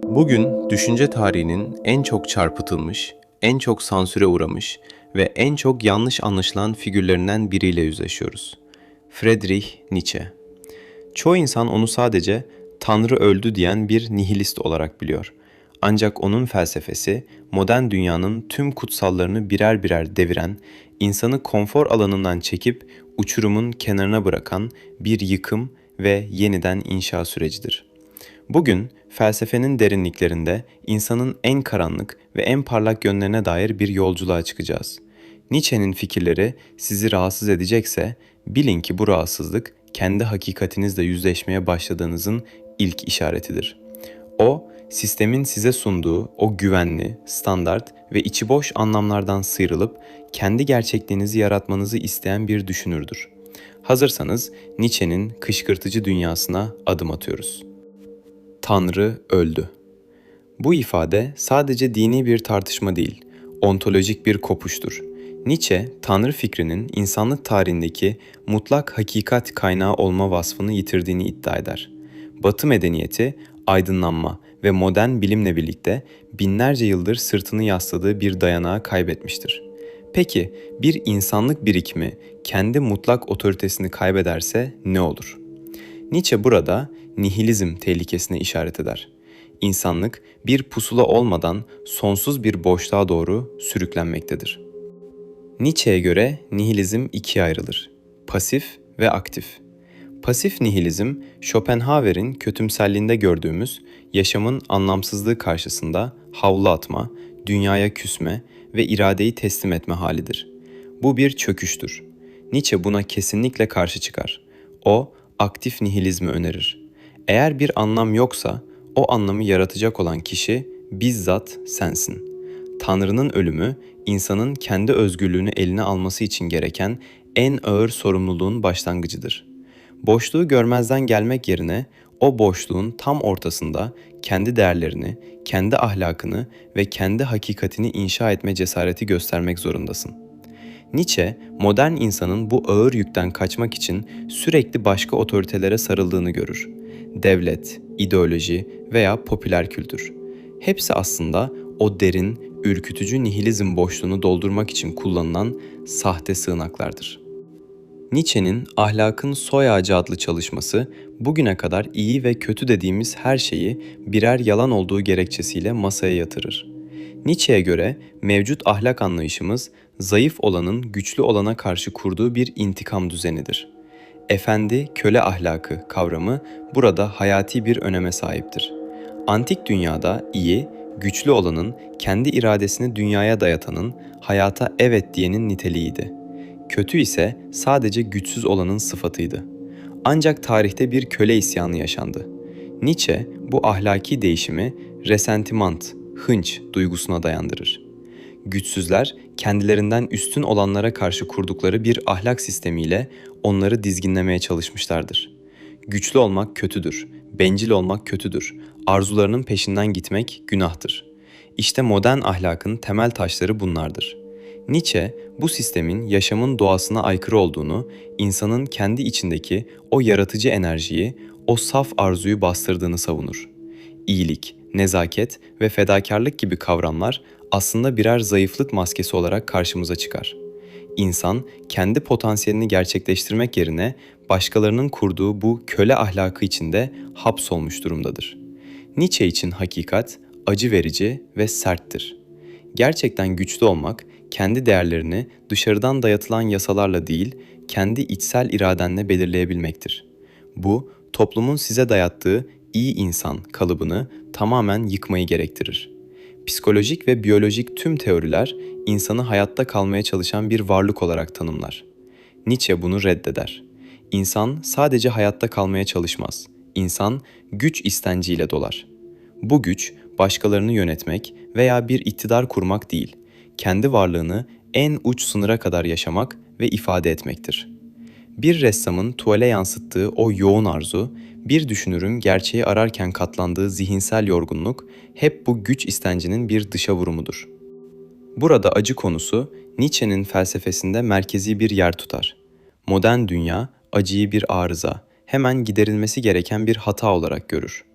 Bugün düşünce tarihinin en çok çarpıtılmış, en çok sansüre uğramış ve en çok yanlış anlaşılan figürlerinden biriyle yüzleşiyoruz. Friedrich Nietzsche. Çoğu insan onu sadece "Tanrı öldü" diyen bir nihilist olarak biliyor. Ancak onun felsefesi modern dünyanın tüm kutsallarını birer birer deviren, insanı konfor alanından çekip uçurumun kenarına bırakan bir yıkım ve yeniden inşa sürecidir. Bugün felsefenin derinliklerinde insanın en karanlık ve en parlak yönlerine dair bir yolculuğa çıkacağız. Nietzsche'nin fikirleri sizi rahatsız edecekse bilin ki bu rahatsızlık kendi hakikatinizle yüzleşmeye başladığınızın ilk işaretidir. O, sistemin size sunduğu o güvenli, standart ve içi boş anlamlardan sıyrılıp kendi gerçekliğinizi yaratmanızı isteyen bir düşünürdür. Hazırsanız Nietzsche'nin kışkırtıcı dünyasına adım atıyoruz. Tanrı öldü. Bu ifade sadece dini bir tartışma değil, ontolojik bir kopuştur. Nietzsche, Tanrı fikrinin insanlık tarihindeki mutlak hakikat kaynağı olma vasfını yitirdiğini iddia eder. Batı medeniyeti, aydınlanma ve modern bilimle birlikte binlerce yıldır sırtını yasladığı bir dayanağı kaybetmiştir. Peki bir insanlık birikimi kendi mutlak otoritesini kaybederse ne olur? Nietzsche burada nihilizm tehlikesine işaret eder. İnsanlık bir pusula olmadan sonsuz bir boşluğa doğru sürüklenmektedir. Nietzsche'ye göre nihilizm ikiye ayrılır: pasif ve aktif. Pasif nihilizm, Schopenhauer'in kötümserliğinde gördüğümüz yaşamın anlamsızlığı karşısında havlu atma, dünyaya küsme ve iradeyi teslim etme halidir. Bu bir çöküştür. Nietzsche buna kesinlikle karşı çıkar. O, aktif nihilizmi önerir. Eğer bir anlam yoksa, o anlamı yaratacak olan kişi bizzat sensin. Tanrı'nın ölümü, insanın kendi özgürlüğünü eline alması için gereken en ağır sorumluluğun başlangıcıdır. Boşluğu görmezden gelmek yerine o boşluğun tam ortasında kendi değerlerini, kendi ahlakını ve kendi hakikatini inşa etme cesareti göstermek zorundasın. Nietzsche, modern insanın bu ağır yükten kaçmak için sürekli başka otoritelere sarıldığını görür. Devlet, ideoloji veya popüler kültür. Hepsi aslında o derin, ürkütücü nihilizm boşluğunu doldurmak için kullanılan sahte sığınaklardır. Nietzsche'nin Ahlakın Soy Ağacı adlı çalışması, bugüne kadar iyi ve kötü dediğimiz her şeyi birer yalan olduğu gerekçesiyle masaya yatırır. Nietzsche'ye göre mevcut ahlak anlayışımız, zayıf olanın güçlü olana karşı kurduğu bir intikam düzenidir. Efendi-köle ahlakı kavramı burada hayati bir öneme sahiptir. Antik dünyada iyi, güçlü olanın, kendi iradesini dünyaya dayatanın, hayata evet diyenin niteliğiydi. Kötü ise sadece güçsüz olanın sıfatıydı. Ancak tarihte bir köle isyanı yaşandı. Nietzsche bu ahlaki değişimi resentimant, hınç duygusuna dayandırır. Güçsüzler kendilerinden üstün olanlara karşı kurdukları bir ahlak sistemiyle onları dizginlemeye çalışmışlardır. Güçlü olmak kötüdür, bencil olmak kötüdür, arzularının peşinden gitmek günahtır. İşte modern ahlakın temel taşları bunlardır. Nietzsche, bu sistemin yaşamın doğasına aykırı olduğunu, insanın kendi içindeki o yaratıcı enerjiyi, o saf arzuyu bastırdığını savunur. İyilik, nezaket ve fedakarlık gibi kavramlar aslında birer zayıflık maskesi olarak karşımıza çıkar. İnsan, kendi potansiyelini gerçekleştirmek yerine başkalarının kurduğu bu köle ahlakı içinde hapsolmuş durumdadır. Nietzsche için hakikat acı verici ve serttir. Gerçekten güçlü olmak, kendi değerlerini dışarıdan dayatılan yasalarla değil, kendi içsel iradenle belirleyebilmektir. Bu, toplumun size dayattığı iyi insan kalıbını tamamen yıkmayı gerektirir. Psikolojik ve biyolojik tüm teoriler insanı hayatta kalmaya çalışan bir varlık olarak tanımlar. Nietzsche bunu reddeder. İnsan sadece hayatta kalmaya çalışmaz. İnsan güç istenciyle dolar. Bu güç başkalarını yönetmek veya bir iktidar kurmak değil, kendi varlığını en uç sınıra kadar yaşamak ve ifade etmektir. Bir ressamın tuvale yansıttığı o yoğun arzu, bir düşünürün gerçeği ararken katlandığı zihinsel yorgunluk hep bu güç istencinin bir dışa vurumudur. Burada acı konusu Nietzsche'nin felsefesinde merkezi bir yer tutar. Modern dünya acıyı bir arıza, hemen giderilmesi gereken bir hata olarak görür.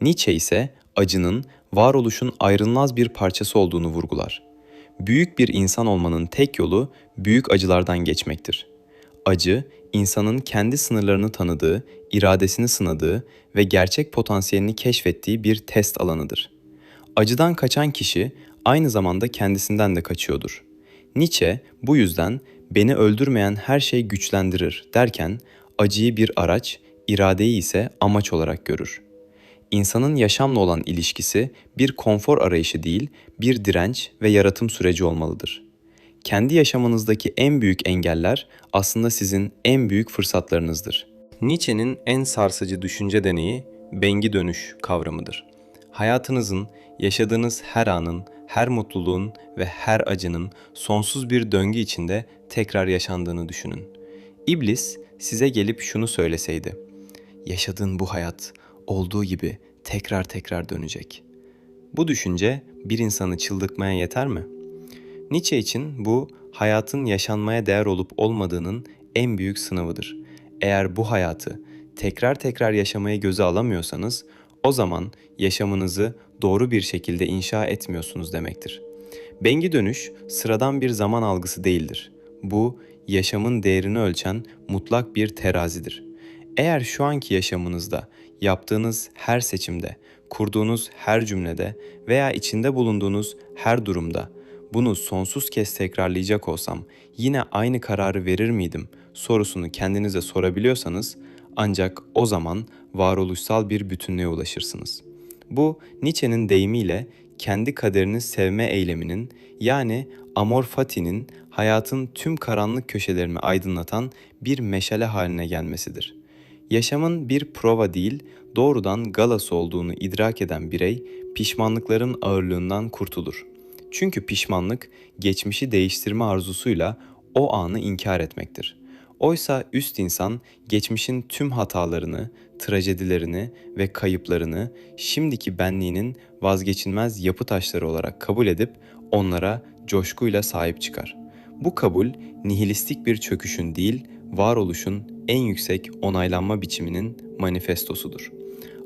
Nietzsche ise acının varoluşun ayrılmaz bir parçası olduğunu vurgular. Büyük bir insan olmanın tek yolu büyük acılardan geçmektir. Acı, insanın kendi sınırlarını tanıdığı, iradesini sınadığı ve gerçek potansiyelini keşfettiği bir test alanıdır. Acıdan kaçan kişi aynı zamanda kendisinden de kaçıyordur. Nietzsche bu yüzden beni öldürmeyen her şey güçlendirir derken acıyı bir araç, iradeyi ise amaç olarak görür. İnsanın yaşamla olan ilişkisi bir konfor arayışı değil, bir direnç ve yaratım süreci olmalıdır. Kendi yaşamınızdaki en büyük engeller aslında sizin en büyük fırsatlarınızdır. Nietzsche'nin en sarsıcı düşünce deneyi bengi dönüş kavramıdır. Hayatınızın, yaşadığınız her anın, her mutluluğun ve her acının sonsuz bir döngü içinde tekrar yaşandığını düşünün. İblis size gelip şunu söyleseydi: yaşadığın bu hayat olduğu gibi tekrar tekrar dönecek. Bu düşünce bir insanı çıldırtmaya yeter mi? Nietzsche için bu hayatın yaşanmaya değer olup olmadığının en büyük sınavıdır. Eğer bu hayatı tekrar tekrar yaşamayı göze alamıyorsanız o zaman yaşamınızı doğru bir şekilde inşa etmiyorsunuz demektir. Bengi dönüş sıradan bir zaman algısı değildir. Bu yaşamın değerini ölçen mutlak bir terazidir. Eğer şu anki yaşamınızda yaptığınız her seçimde, kurduğunuz her cümlede veya içinde bulunduğunuz her durumda bunu sonsuz kez tekrarlayacak olsam yine aynı kararı verir miydim sorusunu kendinize sorabiliyorsanız ancak o zaman varoluşsal bir bütünlüğe ulaşırsınız. Bu Nietzsche'nin deyimiyle kendi kaderini sevme eyleminin yani amor fati'nin hayatın tüm karanlık köşelerini aydınlatan bir meşale haline gelmesidir. Yaşamın bir prova değil, doğrudan galası olduğunu idrak eden birey pişmanlıkların ağırlığından kurtulur. Çünkü pişmanlık geçmişi değiştirme arzusuyla o anı inkar etmektir. Oysa üst insan geçmişin tüm hatalarını, trajedilerini ve kayıplarını şimdiki benliğinin vazgeçilmez yapı taşları olarak kabul edip onlara coşkuyla sahip çıkar. Bu kabul nihilistik bir çöküşün değil, varoluşun en yüksek onaylanma biçiminin manifestosudur.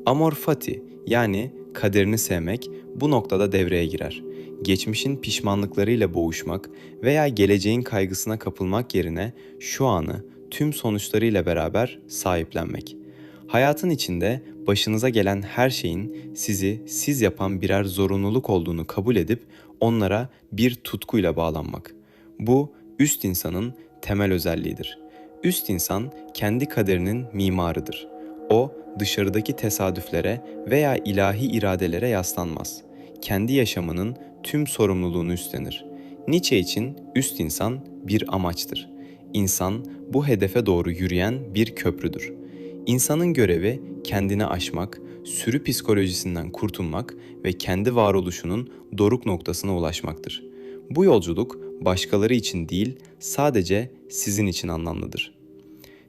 Amor fati yani kaderini sevmek bu noktada devreye girer. Geçmişin pişmanlıklarıyla boğuşmak veya geleceğin kaygısına kapılmak yerine şu anı tüm sonuçlarıyla beraber sahiplenmek. Hayatın içinde başınıza gelen her şeyin sizi siz yapan birer zorunluluk olduğunu kabul edip onlara bir tutkuyla bağlanmak. Bu üst insanın temel özelliğidir. Üst insan kendi kaderinin mimarıdır. O dışarıdaki tesadüflere veya ilahi iradelere yaslanmaz. Kendi yaşamının tüm sorumluluğunu üstlenir. Nietzsche için üst insan bir amaçtır. İnsan bu hedefe doğru yürüyen bir köprüdür. İnsanın görevi kendini aşmak, sürü psikolojisinden kurtulmak ve kendi varoluşunun doruk noktasına ulaşmaktır. Bu yolculuk başkaları için değil, sadece sizin için anlamlıdır.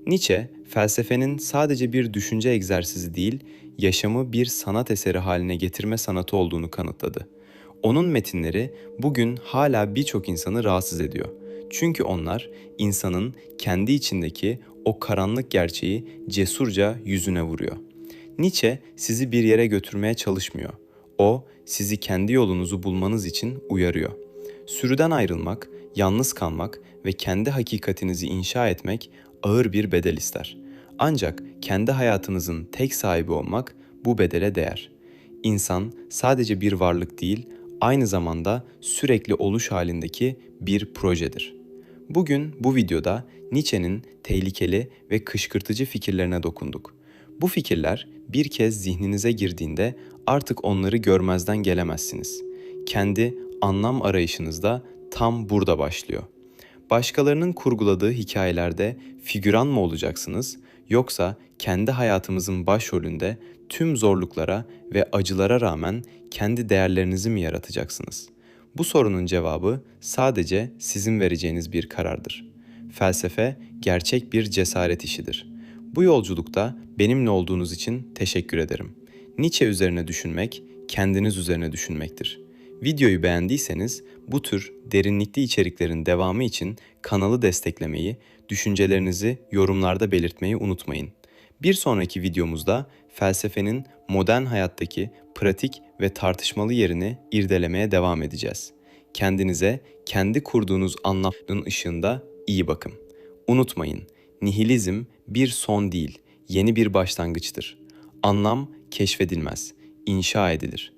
Nietzsche, felsefenin sadece bir düşünce egzersizi değil, yaşamı bir sanat eseri haline getirme sanatı olduğunu kanıtladı. Onun metinleri bugün hala birçok insanı rahatsız ediyor. Çünkü onlar insanın kendi içindeki o karanlık gerçeği cesurca yüzüne vuruyor. Nietzsche sizi bir yere götürmeye çalışmıyor. O sizi kendi yolunuzu bulmanız için uyarıyor. Sürüden ayrılmak, yalnız kalmak ve kendi hakikatinizi inşa etmek ağır bir bedel ister. Ancak kendi hayatınızın tek sahibi olmak bu bedele değer. İnsan sadece bir varlık değil, aynı zamanda sürekli oluş halindeki bir projedir. Bugün bu videoda Nietzsche'nin tehlikeli ve kışkırtıcı fikirlerine dokunduk. Bu fikirler bir kez zihninize girdiğinde artık onları görmezden gelemezsiniz. Kendi anlam arayışınızda tam burada başlıyor. Başkalarının kurguladığı hikayelerde figüran mı olacaksınız yoksa kendi hayatımızın başrolünde tüm zorluklara ve acılara rağmen kendi değerlerinizi mi yaratacaksınız? Bu sorunun cevabı sadece sizin vereceğiniz bir karardır. Felsefe gerçek bir cesaret işidir. Bu yolculukta benimle olduğunuz için teşekkür ederim. Nietzsche üzerine düşünmek, kendiniz üzerine düşünmektir. Videoyu beğendiyseniz bu tür derinlikli içeriklerin devamı için kanalı desteklemeyi, düşüncelerinizi yorumlarda belirtmeyi unutmayın. Bir sonraki videomuzda felsefenin modern hayattaki pratik ve tartışmalı yerini irdelemeye devam edeceğiz. Kendinize, kendi kurduğunuz anlamın ışığında iyi bakın. Unutmayın, nihilizm bir son değil, yeni bir başlangıçtır. Anlam keşfedilmez, inşa edilir.